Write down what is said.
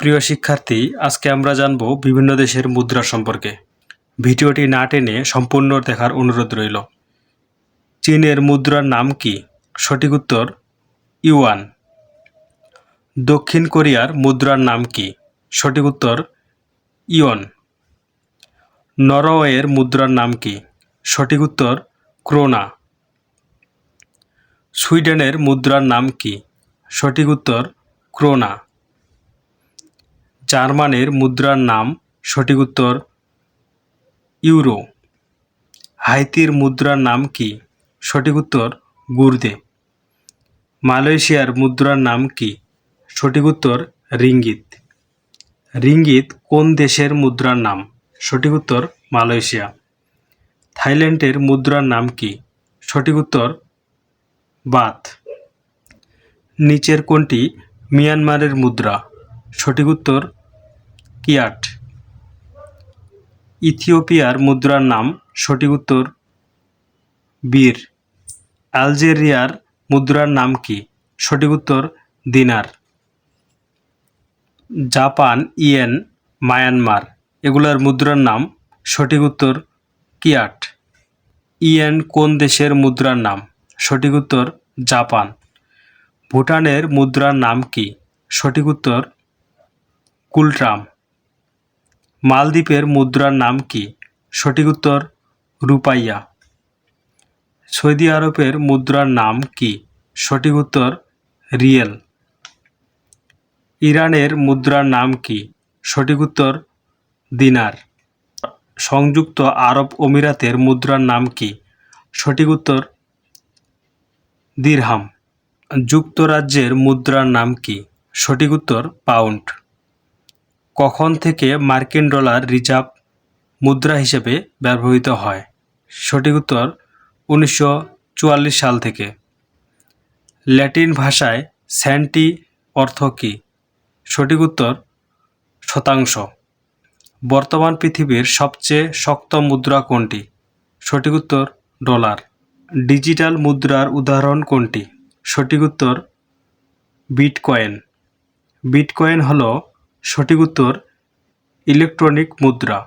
প্রিয় শিক্ষার্থী, আজকে আমরা জানব বিভিন্ন দেশের মুদ্রা সম্পর্কে। ভিডিওটি না টেনে সম্পূর্ণ দেখার অনুরোধ রইল। চীনের মুদ্রার নাম কি? সঠিক উত্তর ইউয়ান। দক্ষিণ কোরিয়ার মুদ্রার নাম কি? সঠিক উত্তর ইয়ন। নরওয়ের মুদ্রার নাম কি? সঠিক উত্তর ক্রোনা। সুইডেনের মুদ্রার নাম কি? সঠিক উত্তর ক্রোনা। জার্মানির মুদ্রার নাম সঠিক উত্তর ইউরো। হাইতির মুদ্রার নাম কি? সঠিক উত্তর গুর্দে। মালয়েশিয়ার মুদ্রার নাম কি? সঠিক উত্তর রিঙ্গিত। রিঙ্গিত কোন দেশের মুদ্রার নাম? সঠিক উত্তর মালয়েশিয়া। থাইল্যান্ডের মুদ্রার নাম কি? সঠিক উত্তর বাত। নিচের কোনটি মিয়ানমারের মুদ্রা? সঠিক উত্তর কিয়াট। ইথিওপিয়ার মুদ্রার নাম সঠিক উত্তর বীর। আলজেরিয়ার মুদ্রার নাম কি? সঠিক উত্তর দিনার। জাপান, ইয়েন, মায়ানমার এগুলোর মুদ্রার নাম সঠিক উত্তর কিয়াট। ইয়েন কোন দেশের মুদ্রার নাম? সঠিক উত্তর জাপান। ভুটানের মুদ্রার নাম কি? সঠিক উত্তর কুলট্রাম। মালদ্বীপের মুদ্রার নাম কি? সঠিক উত্তর রুপাইয়া। সৌদি আরবের মুদ্রার নাম কি? সঠিক উত্তর রিয়েল। ইরানের মুদ্রার নাম কি? সঠিক উত্তর দিনার। সংযুক্ত আরব আমিরাতের মুদ্রার নাম কি? সঠিক উত্তর দিরহাম। যুক্তরাজ্যের মুদ্রার নাম কি? সঠিক উত্তর পাউন্ড। কখন থেকে মার্কিন ডলার রিজার্ভ মুদ্রা হিসেবে ব্যবহৃত হয়? সঠিক উত্তর 1944 সাল থেকে। ল্যাটিন ভাষায় সেন্টি অর্থ কী? সঠিক উত্তর শতাংশ। বর্তমান পৃথিবীর সবচেয়ে শক্ত মুদ্রা কোনটি? সঠিক উত্তর ডলার। ডিজিটাল মুদ্রার উদাহরণ কোনটি? সঠিক উত্তর বিটকয়েন। বিটকয়েন হল সঠিক উত্তর ইলেকট্রনিক মুদ্রা।